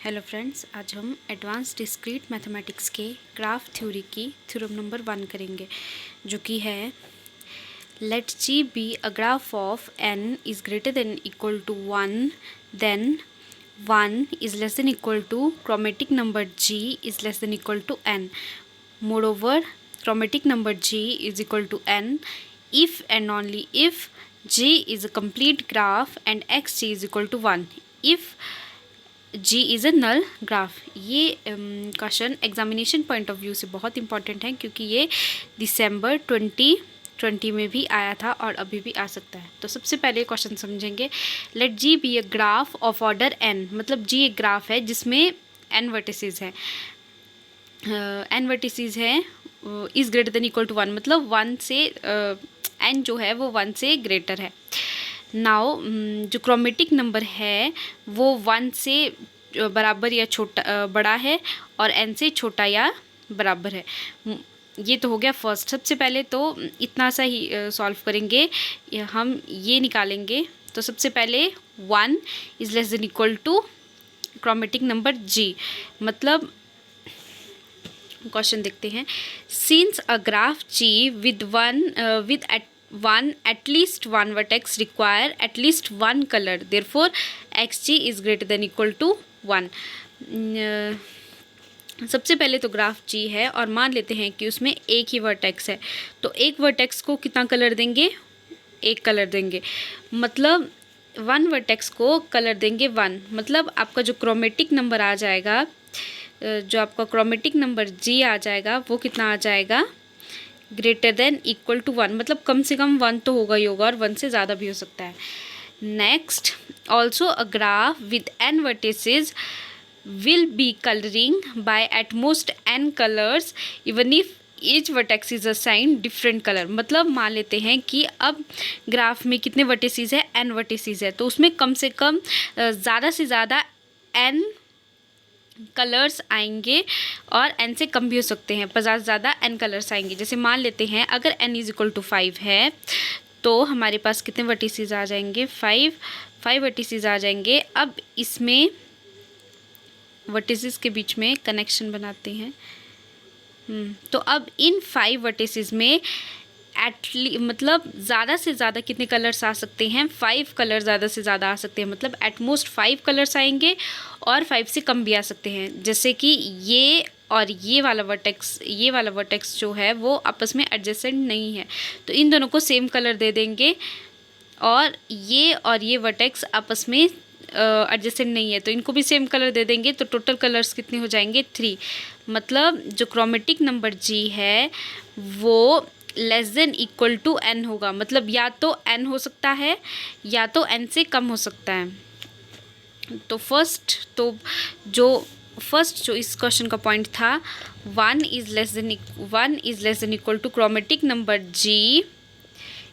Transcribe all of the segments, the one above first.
Hello friends, आज हम advance discrete mathematics के ग्राफ थ्योरी की थ्योरम नंबर 1 करेंगे, जो कि है let G be a graph of n is greater than equal to 1 then 1 is less than equal to chromatic number g is less than equal to n. Moreover, chromatic number g is equal to n if and only if g is a complete graph and xg is equal to 1 if G is a null graph. ये question examination point of view से बहुत important है, क्योंकि ये दिसंबर 2020 में भी आया था और अभी भी आ सकता है। तो सबसे पहले क्वेश्चन समझेंगे। Let G be a graph of order n, मतलब जी एक ग्राफ है जिसमें n वर्टिसेस है। n वर्टिसेस है is greater than equal to 1, मतलब 1 से n जो है वो 1 से ग्रेटर है। नाउ जो क्रोमेटिक नंबर है वो 1 से बराबर या छोटा बड़ा है और n से छोटा या बराबर है। ये तो हो गया फर्स्ट। सबसे पहले तो इतना सा ही सॉल्व करेंगे, हम ये निकालेंगे। तो सबसे पहले 1 is less than equal to chromatic number g, मतलब क्वेश्चन देखते हैं। Since a graph g with at least one vertex require at least one color, therefore xg is greater than equal to 1. सबसे पहले तो ग्राफ g है और मान लेते हैं कि उसमें एक ही वर्टेक्स है, तो एक वर्टेक्स को कितना कलर देंगे? एक कलर देंगे, मतलब 1 वर्टेक्स को कलर देंगे 1, मतलब आपका जो क्रोमेटिक नंबर आ जाएगा, जो आपका क्रोमेटिक नंबर g आ जाएगा वो कितना आ जाएगा? ग्रेटर देन इक्वल टू 1, मतलब कम से कम 1 तो होगा ही होगा और 1 से ज़्यादा भी हो सकता है। Next, also a graph with n vertices will be colouring by at most n colours even if each vertex is assigned different colour. मतलब मान लेते हैं कि अब ग्राफ में कितने वर्टिसेस है? n वर्टिसेस है, तो उसमें कम से कम ज़्यादा से ज़्यादा n कलर्स आएंगे और n से कम भी हो सकते हैं, 50 ज़्यादा n कलर्स आएंगे। जैसे मान लेते हैं अगर n इज इक्वल टू 5 है तो हमारे पास कितने वर्टिसेस आ जाएंगे? 5 वर्टिसेस आ जाएंगे। अब इसमें वर्टिसेस के बीच में कनेक्शन बनाते हैं। तो अब इन 5 वर्टिसेस में मतलब ज़्यादा से ज़्यादा कितने कलर्स आ सकते हैं? 5 कलर ज़्यादा से ज़्यादा आ सकते हैं, मतलब एट मोस्ट 5 कलर्स आएंगे और 5 से कम भी आ सकते हैं। जैसे कि ये और ये वाला वर्टेक्स जो है वो आपस में एडजेसेंट नहीं है, तो इन दोनों को सेम कलर दे देंगे। और ये वर्टेक्स आपस में एडजेसेंट नहीं है, तो इनको भी सेम कलर दे देंगे। तो टोटल कलर्स कितने हो जाएंगे? 3, मतलब जो क्रोमेटिक नंबर g है वो less than equal to n होगा, मतलब या तो n हो सकता है या तो n से कम हो सकता है। तो फर्स्ट जो इस क्वेश्चन का पॉइंट था, 1 is less than equal to chromatic number g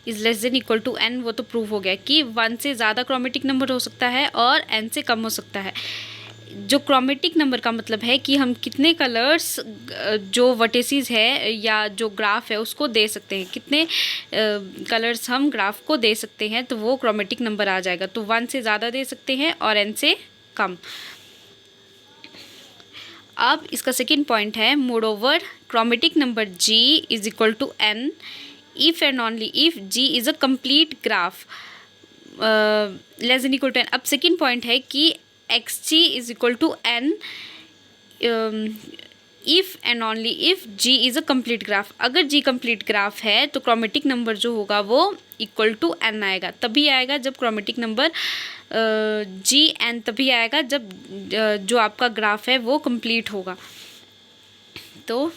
is less than equal to n, वो तो प्रूव हो गया कि 1 से ज़्यादा क्रोमेटिक नंबर हो सकता है और n से कम हो सकता है। जो क्रोमेटिक नंबर का मतलब है कि हम कितने कलर्स जो वर्टिसेस है या जो ग्राफ है उसको दे सकते हैं, कितने कलर्स हम ग्राफ को दे सकते हैं, तो वो क्रोमेटिक नंबर आ जाएगा। तो 1 से ज़्यादा दे सकते हैं और n से कम। अब इसका सेकेंड पॉइंट है, moreover chromatic number g is equal to n if and only if g is a complete graph less than equal to n। अब सेकेंड पॉइंट है कि xg is equal to n if and only if g is a complete graph। अगर g complete graph है तो chromatic number जो होगा वो equal to n आएगा। तभी आएगा जब क्रोमेटिक नंबर g n तभी आएगा जब जो आपका ग्राफ है वो कंप्लीट होगा। तो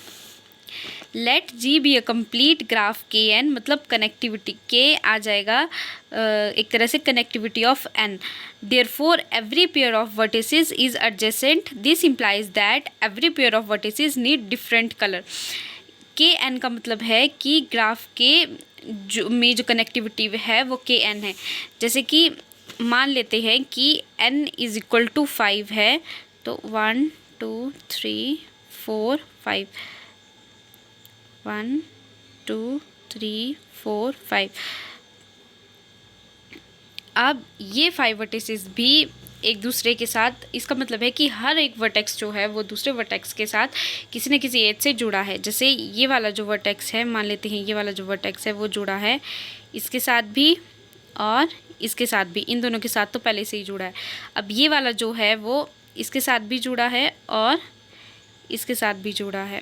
let G be a complete graph K n, मतलब कनेक्टिविटी के आ जाएगा एक तरह से connectivity of n. Therefore every pair of vertices is adjacent, this implies that every pair of vertices need different colour. K n का मतलब है कि ग्राफ के जो कनेक्टिविटी है वो के एन है। जैसे कि मान लेते हैं कि n इज इक्वल टू 5 है, तो 1 2 3 4 5 1 2 3 4 5। अब ये 5 वर्टिसेस भी एक दूसरे के साथ, इसका मतलब है कि हर एक वर्टेक्स जो है वो दूसरे वर्टेक्स के साथ किसी न किसी एज से जुड़ा है। जैसे ये वाला जो वर्टेक्स है, मान लेते हैं ये वाला जो वर्टेक्स है वो जुड़ा है इसके साथ भी और इसके साथ भी, इन दोनों के साथ तो पहले से ही जुड़ा है। अब ये वाला जो है वो इसके साथ भी जुड़ा है और इसके साथ भी जुड़ा है।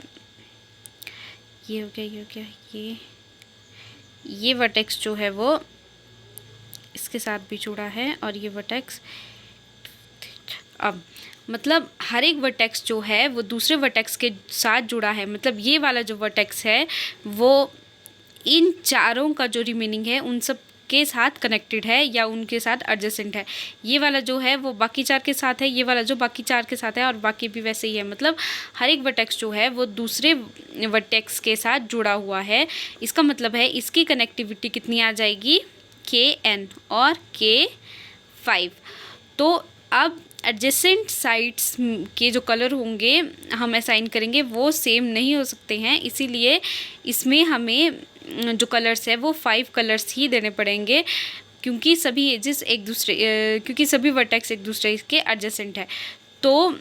ये हो गया, ये हो गया, ये वर्टेक्स जो है वो इसके साथ भी जुड़ा है और ये वर्टेक्स। अब मतलब हर एक वर्टेक्स जो है वो दूसरे वर्टेक्स के साथ जुड़ा है। मतलब ये वाला जो वर्टेक्स है वो इन चारों का जो रिमेनिंग है उन सब के साथ कनेक्टेड है या उनके साथ एडजेसेंट है। ये वाला जो है वो बाकी चार के साथ है, ये वाला जो बाकी चार के साथ है और बाकी भी वैसे ही है। मतलब हर एक वर्टेक्स जो है वो दूसरे वर्टेक्स के साथ जुड़ा हुआ है। इसका मतलब है इसकी कनेक्टिविटी कितनी आ जाएगी, Kn और K5। तो अब एडजेसेंट साइड्स के जो कलर होंगे हम असाइन करेंगे वो सेम नहीं हो सकते हैं, इसीलिए इसमें हमें जो कलर्स है वो 5 कलर्स ही देने पड़ेंगे, क्योंकि सभी एजेस एक दूसरे क्योंकि सभी वर्टेक्स एक दूसरे के एडजेसेंट है। तो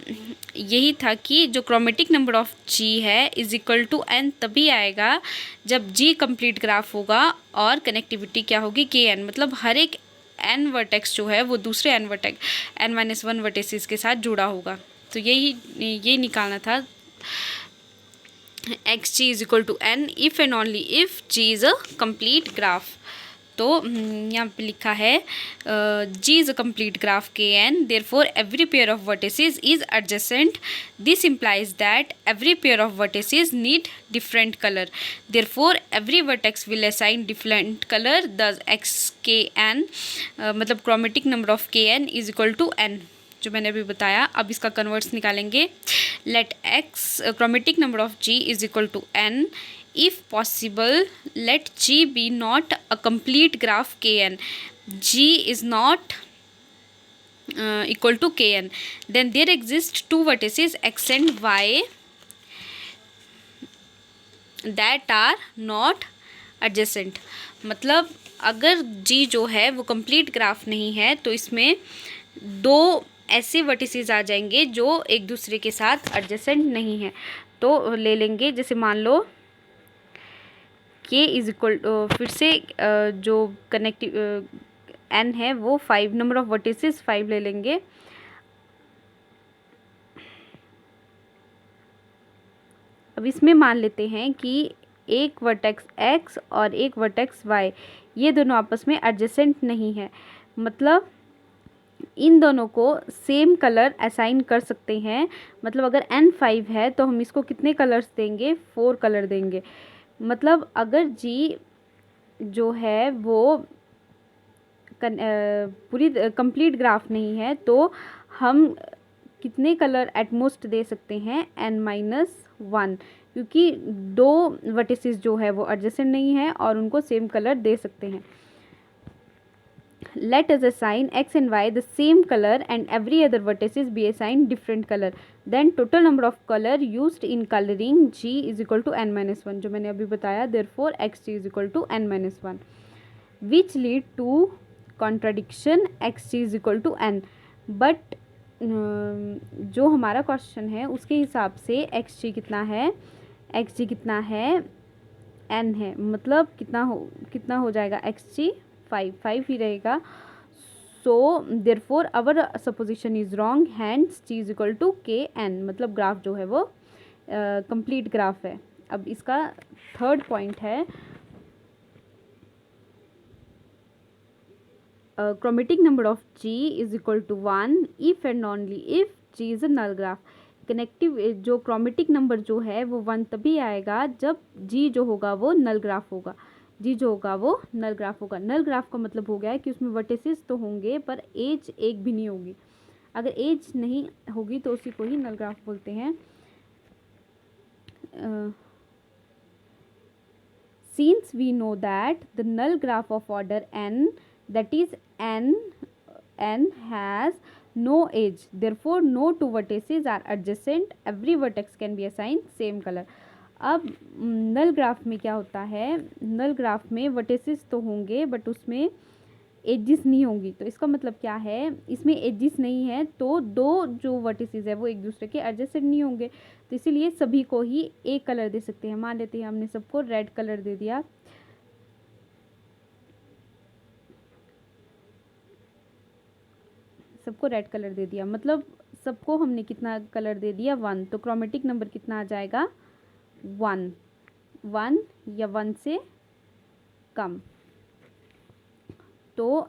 यही था कि जो क्रोमेटिक नंबर ऑफ G है इज इक्वल टू N तभी आएगा जब G कंप्लीट ग्राफ होगा और कनेक्टिविटी क्या होगी, Kn। मतलब हर एक N वर्टेक्स जो है वो दूसरे N-1 वर्टेसिस के साथ जुड़ा होगा। तो यही निकालना था, xg is equal to N if and only if G is a complete graph. तो यहाँ पे लिखा है G is a complete graph Kn, therefore every pair of vertices is adjacent. This implies that every pair of vertices need different color. Therefore every vertex will assign different color. Thus xkn मतलब chromatic number of Kn is equal to N, जो मैंने अभी बताया। अब इसका converts निकालेंगे। Let x chromatic number of G is equal to N. If possible, let G be not a complete graph Kn. G is not equal to Kn. Then there exist two vertices x and y that are not adjacent. मतलब अगर G जो है वो complete graph नहीं है तो इसमें दो ऐसे वर्टिसेस आ जाएंगे जो एक दूसरे के साथ एडजेसेंट नहीं है। तो ले लेंगे, जैसे मान लो K इज इक्वल फिर से जो कनेक्टिव N है वो 5, नंबर ऑफ वर्टिसेस 5 ले लेंगे। अब इसमें मान लेते हैं कि एक वर्टेक्स X और एक वर्टेक्स Y ये दोनों आपस में एडजेसेंट नहीं है। मतलब इन दोनों को सेम कलर असाइन कर सकते हैं। मतलब अगर N 5 है तो हम इसको कितने कलर्स देंगे, 4 कलर देंगे। मतलब अगर G जो है वो पूरी कंप्लीट ग्राफ नहीं है तो हम कितने कलर एटमोस्ट दे सकते हैं, N-1, क्योंकि दो वर्टिसेस जो है वो एडजेसेंट नहीं है और उनको सेम कलर दे सकते हैं। Let us assign x and y the same color and every other vertices be assigned different color. Then total number of color used in coloring G is equal to N-1, जो मैंने अभी बताया। Therefore xg is equal to N-1, which lead to contradiction xg is equal to N. But जो हमारा question है उसके हिसाब से xg कितना है, xg कितना है, N है। मतलब कितना हो जाएगा xg, 5 ही रहेगा। So therefore our supposition is wrong, hence G is equal to Kn। मतलब ग्राफ जो है वो कंप्लीट ग्राफ है। अब इसका थर्ड पॉइंट है chromatic number of G is equal to 1 if and only if G is a null graph. Connective जो chromatic number जो है वो 1 तभी आएगा जब G जो होगा वो नल ग्राफ होगा। G जो होगा वो नल ग्राफ होगा। नल ग्राफ का मतलब हो गया है कि उसमें वर्टिसेस तो होंगे पर एज एक भी नहीं होगी। अगर एज नहीं होगी तो उसी को ही नल ग्राफ बोलते हैं। Since we know that the null graph of order n, that is n has no edge, therefore no two vertices are adjacent, every vertex can be assigned same color. अब नल graph में क्या होता है, null graph में vertices तो होंगे but उसमें edges नहीं होंगी। तो इसका मतलब क्या है, इसमें एजिस नहीं है तो दो जो वर्टिसेस है वो एक दूसरे के एडजेसेंट नहीं होंगे, तो इसीलिए सभी को ही एक कलर दे सकते हैं। मान लेते हैं हमने सबको रेड कलर दे दिया, सबको रेड कलर दे दिया, मतलब सबको हमने कितना कलर दे दिया, 1। तो क्रोमेटिक नंबर कितना आ जाएगा, 1 1 या 1 से कम। तो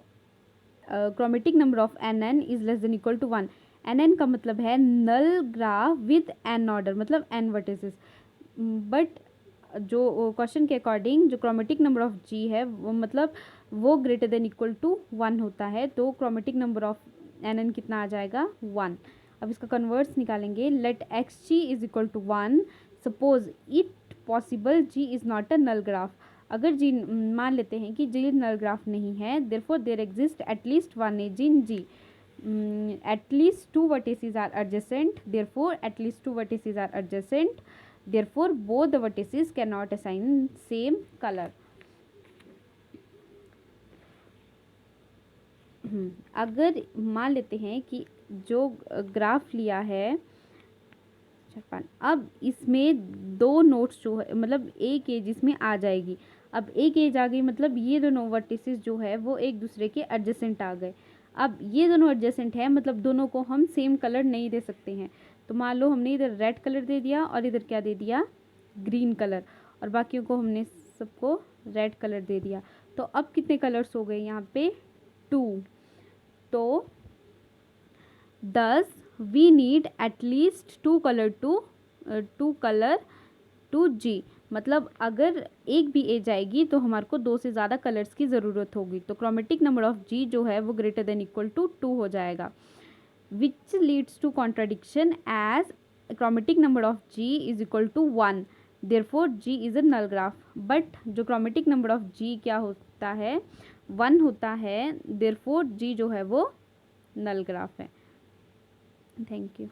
chromatic number of NN is less than equal to 1। NN का मतलब है null graph with N order, मतलब N वर्टिसेस। बट जो क्वेश्चन के अकॉर्डिंग जो क्रोमेटिक नंबर ऑफ G है वो मतलब वो ग्रेटर देन इक्वल टू 1 होता है, तो क्रोमेटिक नंबर ऑफ NN कितना आ जाएगा, 1। अब इसका कन्वर्स निकालेंगे, let XG is equal to 1, suppose it possible G is not a null graph. अगर G मान लेते हैं कि G नल ग्राफ नहीं है, therefore there exist at least 1 edge in G, at least 2 vertices are adjacent, therefore at least 2 vertices are adjacent, therefore both the vertices cannot assign same color। अगर मान लेते हैं कि जो ग्राफ लिया है, अब इसमें दो नोट्स जो है मतलब एक एज इसमें आ जाएगी। अब एक एज आ गई मतलब ये दोनों वर्टिसेस जो है वो एक दूसरे के एडजेसेंट आ गए। अब ये दोनों एडजेसेंट है मतलब दोनों को हम सेम कलर नहीं दे सकते हैं। तो मान लो हमने इधर रेड कलर दे दिया और इधर क्या दे दिया, ग्रीन कलर, और बाकियों को हमने सबको रेड कलर दे दिया। तो अब कितने कलर्स हो गए यहाँ पे, 2। तो 10 we need at least 2 colour to G, मतलब अगर एक भी एज आएगी तो हमारे को 2 से ज़्यादा कलर्स की ज़रूरत होगी। तो क्रोमेटिक नंबर ऑफ G जो है वो ग्रेटर देन इक्वल टू 2 हो जाएगा, which leads to contradiction as chromatic number of G is equal to 1, therefore G is a null graph. But जो क्रोमेटिक नंबर ऑफ G क्या होता है, 1 होता है, देयरफॉर G जो है वो नल ग्राफ है। Thank you.